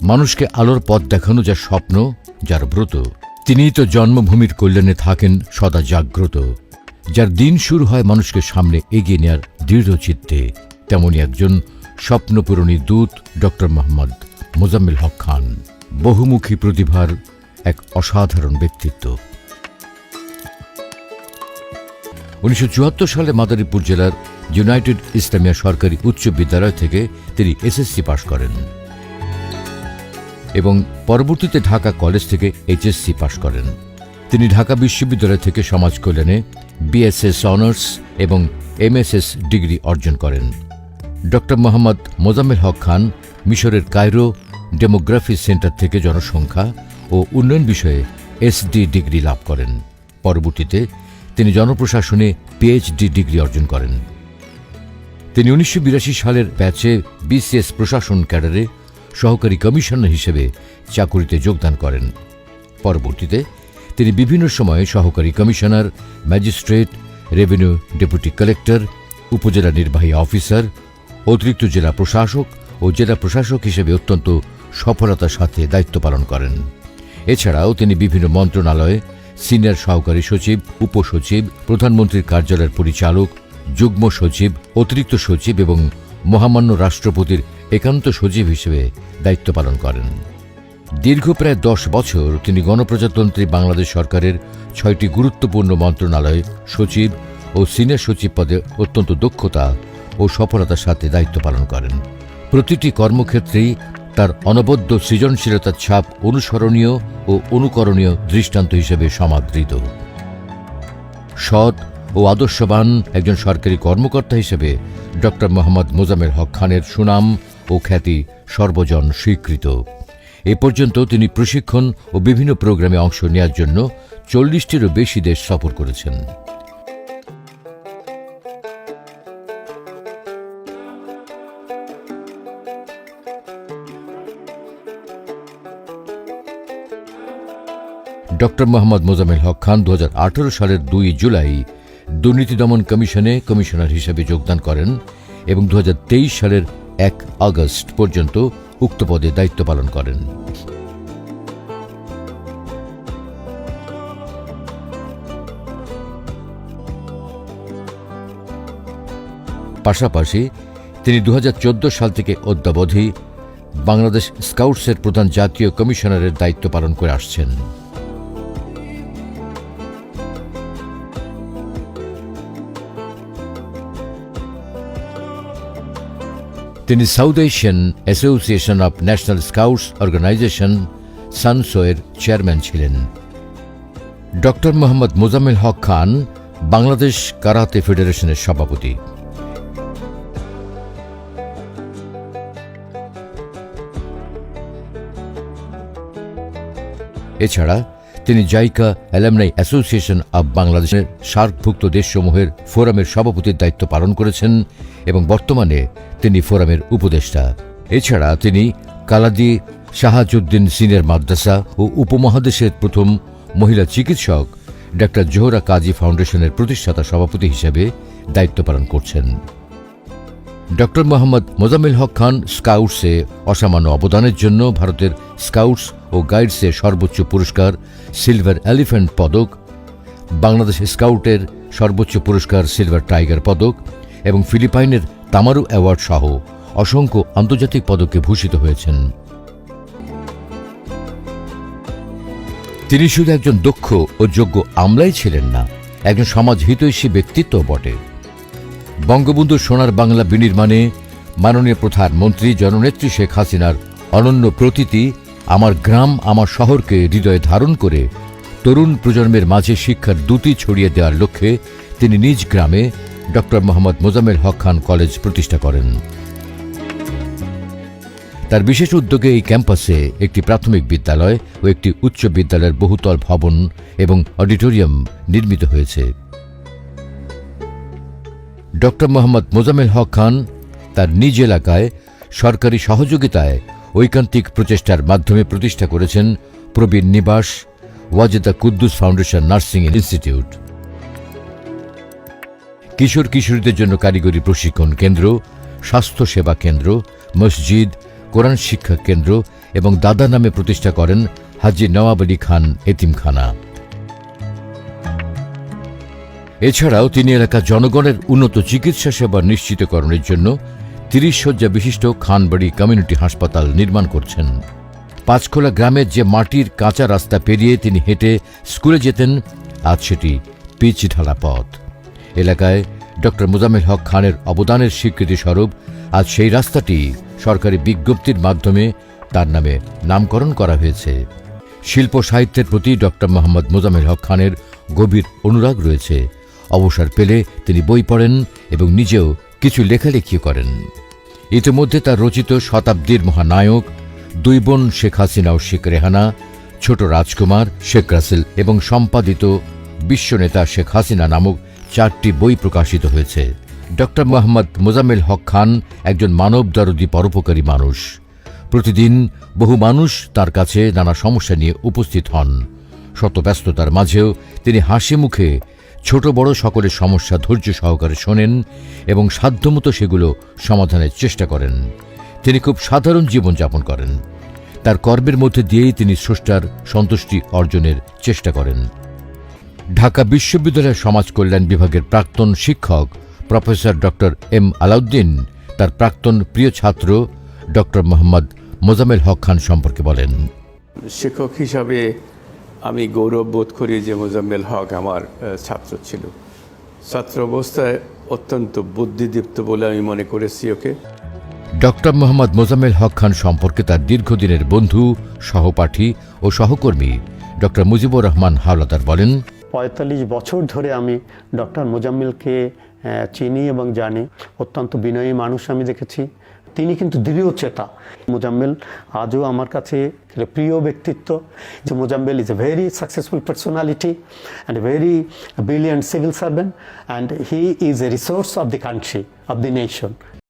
মানুষকে আলোর পথ দেখানো যার স্বপ্ন, যার ব্রত, তিনিই তো জন্মভূমির কল্যাণে থাকেন সদা জাগ্রত। যার দিন শুরু হয় মানুষকে সামনে এগিয়ে নেয়ার দৃঢ় চিত্তে, তেমনই একজন স্বপ্নপূরণী দূত ডক্টর মোহাম্মদ মোজাম্মেল হক খান। বহুমুখী প্রতিভার এক অসাধারণ ব্যক্তিত্ব। 1974 সালে মাদারীপুর জেলার ইউনাইটেড ইসলামিয়া সরকারি উচ্চ বিদ্যালয় থেকে তিনি এসএসসি পাশ করেন এবং পরবর্তীতে ঢাকা কলেজ থেকে এইচএসসি পাশ করেন। তিনি ঢাকা বিশ্ববিদ্যালয় থেকে সমাজ কল্যাণে বিএসএস অনার্স এবং এমএসএস ডিগ্রি অর্জন করেন। ডক্টর মোহাম্মদ মোজাম্মেল হক খান মিশরের কায়রো ডেমোগ্রাফি সেন্টার থেকে জনসংখ্যা ও উন্নয়ন বিষয়ে এসডি ডিগ্রি লাভ করেন। পরবর্তীতে তিনি জনপ্রশাসনে পিএইচডি ডিগ্রি অর্জন করেন। তিনি 1982 সালের ব্যাচে বিসিএস প্রশাসন ক্যাডারে সহকারী কমিশনার হিসেবে চাকুরিতে যোগদান করেন। পরবর্তীতে তিনি বিভিন্ন সময়ে সহকারী commissioner, magistrate, revenue deputy collector, উপজেলা নির্বাহী অফিসার, অতিরিক্ত জেলা প্রশাসক ও জেলা প্রশাসক হিসেবে অত্যন্ত সফলতার সাথে দায়িত্ব পালন করেন। এছাড়াও তিনি বিভিন্ন মন্ত্রণালয়ে সিনিয়র সহকারী সচিব, উপসচিব, প্রধানমন্ত্রীর কার্যালয়ের পরিচালক, যুগ্ম সচিব, অতিরিক্ত সচিব এবং মহামান্য রাষ্ট্রপতির একান্ত সচিব হিসেবে দায়িত্ব পালন করেন। দীর্ঘ প্রায় 10 বছর তিনি গণপ্রজাতন্ত্রী বাংলাদেশ সরকারের 6টি গুরুত্বপূর্ণ মন্ত্রণালয়ে সচিব ও সিনিয়র সচিব পদে অত্যন্ত দক্ষতা ও সফলতার সাথে দায়িত্ব পালন করেন। প্রতিটি কর্মক্ষেত্রেই তার অনবদ্য সৃজনশীলতার ছাপ অনুসরণীয় ও অনুকরণীয় দৃষ্টান্ত হিসেবে সমাদৃত। সৎ ও আদর্শবান একজন সরকারি কর্মকর্তা হিসেবে ডক্টর মোহাম্মদ মোজাম্মেল হক খানের সুনাম ও খ্যাতি সর্বজন স্বীকৃত। এ পর্যন্ত তিনি প্রশিক্ষণ ও বিভিন্ন প্রোগ্রামে অংশ নেওয়ার জন্য 40টিরও বেশি দেশ সফর করেছেন। ডক্টর মোহাম্মদ মোজাম্মেল হক খান 2018 সালের 2 জুলাই দুর্নীতি দমন কমিশনে কমিশনার হিসেবে যোগদান করেন এবং 2023 সালের 1 আগস্ট পর্যন্ত উক্ত পদে দায়িত্ব পালন করেন। পাশাপাশি তিনি 2014 সাল থেকে অদ্যাবধি বাংলাদেশ স্কাউটসের প্রধান জাতীয় কমিশনারের দায়িত্ব পালন করে আসছেন। তিনি South Asian Association of National Scouts Organization সানসোয়ের চেয়ারম্যান ছিলেন। ডক্টর মোহাম্মদ মোজাম্মেল হক খান বাংলাদেশ কারাতে ফেডারেশনের সভাপতি। এছাড়া তিনি জাইকা অ্যালামনাই অ্যাসোসিয়েশন অব বাংলাদেশের সার্কভুক্ত দেশসমূহের ফোরামের সভাপতির দায়িত্ব পালন করেছেন এবং বর্তমানে তিনি ফোরামের উপদেষ্টা। এছাড়া তিনি কালাদি শাহাজউদ্দিন সিনিয়র মাদ্রাসা ও উপমহাদেশের প্রথম মহিলা চিকিৎসক ডক্টর জোহরা কাজী ফাউন্ডেশনের প্রতিষ্ঠাতা সভাপতি হিসেবে দায়িত্ব পালন করছেন। ডক্টর মোহাম্মদ মোজাম্মেল হক খান স্কাউটসে অসামান্য অবদানের জন্য ভারতের স্কাউটস ও গাইডসের সর্বোচ্চ পুরস্কার সিলভার এলিফ্যান্ট পদক, বাংলাদেশ স্কাউটের সর্বোচ্চ পুরস্কার সিলভার টাইগার পদক এবং ফিলিপাইনের তামারু অ্যাওয়ার্ড সহ অসংখ্য আন্তর্জাতিক পদকে ভূষিত হয়েছেন। তিনি শুধু একজন দক্ষ ও যোগ্য আমলাই ছিলেন না, একজন সমাজ হিতৈষী ব্যক্তিত্ব বটে। বঙ্গবন্ধু সোনার বাংলা বিনির্মাণে মাননীয় প্রধানমন্ত্রী জননেত্রী শেখ হাসিনার অনন্য প্রতীতি আমার গ্রাম আমার শহরকে হৃদয়ে ধারণ করে তরুণ প্রজন্মের মাঝে শিক্ষার দ্যুতি ছড়িয়ে দেওয়ার লক্ষ্যে তিনি নিজ গ্রামে ডক্টর মোহাম্মদ মোজাম্মেল হক খান কলেজ প্রতিষ্ঠা করেন। তার বিশেষ উদ্যোগে এই ক্যাম্পাসে একটি প্রাথমিক বিদ্যালয় ও একটি উচ্চ বিদ্যালয়ের বহুতল ভবন এবং অডিটোরিয়াম নির্মিত হয়েছে। ডক্টর মোহাম্মদ মোজাম্মেল হক খান তার নিজ এলাকায় সরকারি সহযোগিতায় ঐকান্তিক প্রচেষ্টার মাধ্যমে প্রতিষ্ঠা করেছেন প্রবীণ নিবাস, Wajeda Kuddus foundation nursing institute, কিশোর কিশোরীদের জন্য কারিগরি প্রশিক্ষণ কেন্দ্র, স্বাস্থ্য সেবা কেন্দ্র, মসজিদ, কোরআন শিক্ষা কেন্দ্র এবং দাদা নামে প্রতিষ্ঠা করেন হাজী নওয়াব আলী খান এতিমখানা। এছাড়াও তিনি এলাকার জনগণের উন্নত চিকিৎসা সেবা নিশ্চিতকরণের জন্য 30 শয্যা বিশিষ্ট খানবাড়ি কমিউনিটি হাসপাতাল নির্মাণ করছেন। পাঁচখোলা গ্রামের যে মাটির কাঁচা রাস্তা পেরিয়ে তিনি হেঁটে স্কুলে যেতেন, আজ সেটি পিচ ঢালা পথ। এলাকায় ডক্টর মোজাম্মেল হক খানের অবদানের স্বীকৃতিস্বরূপ আজ সেই রাস্তাটি সরকারি বিজ্ঞপ্তির মাধ্যমে তার নামে নামকরণ করা হয়েছে। শিল্প সাহিত্যের প্রতি ডক্টর মোহাম্মদ মোজাম্মেল হক খানের গভীর অনুরাগ রয়েছে। অবসর পেলে তিনি বই পড়েন এবং নিজেও কিছু লেখালেখি করেন। ইতিমধ্যে তার রচিত শতাব্দীর মহানায়ক, দুই বোন শেখ হাসিনা ও শেখ রেহানা, ছোট রাজকুমার, শেখ রাসেল এবং সম্পাদিত বিশ্বনেতা শেখ হাসিনা নামক 4টি বই প্রকাশিত হয়েছে। ডক্টর মোহাম্মদ মোজাম্মেল হক খান একজন মানবদরদী পরোপকারী মানুষ। প্রতিদিন বহু মানুষ তার কাছে নানা সমস্যা নিয়ে উপস্থিত হন। শত ব্যস্ততার মাঝেও তিনি হাসি মুখে ছোট বড় সকলের সমস্যা ধৈর্য সহকারে শোনেন এবং সাধ্যমতো সেগুলো সমাধানের চেষ্টা করেন। তিনি খুব সাধারণ জীবনযাপন করেন। তার কর্মের মধ্যে দিয়েই তিনি স্রষ্টার সন্তুষ্টি অর্জনের চেষ্টা করেন। ঢাকা বিশ্ববিদ্যালয়ের সমাজ কল্যাণ বিভাগের প্রাক্তন শিক্ষক প্রফেসর ডক্টর এম আলাউদ্দিন তার প্রাক্তন প্রিয় ছাত্র ডক্টর মোহাম্মদ মোজাম্মেল হক খান সম্পর্কে বলেন। শিক্ষক হিসাবে আমি গৌরব বোধ করি যে মোজাম্মেল হক আমার ছাত্র ছিল। ছাত্র অবস্থায় অত্যন্ত বুদ্ধিদীপ্ত বলে আমি মনে করেছি ওকে। ডক্টর মোহাম্মদ মোজাম্মেল হক খান সম্পর্কে তার দীর্ঘদিনের বন্ধু, সহপাঠী ও সহকর্মী ডক্টর মুজিবুর রহমান হাওলাদার বলেন, 45 বছর ধরে আমি ডক্টর মোজাম্মেলকে চিনি এবং জানি। অত্যন্ত বিনয়ী মানুষ আমি দেখেছি। তিনি কিন্তু দৃঢ়চেতা। মোজাম্মেল আজও আমার কাছে প্রিয় ব্যক্তিত্ব। যে Mozammel is a very successful personality and very brilliant civil servant and he is a resource of the country, of the nation.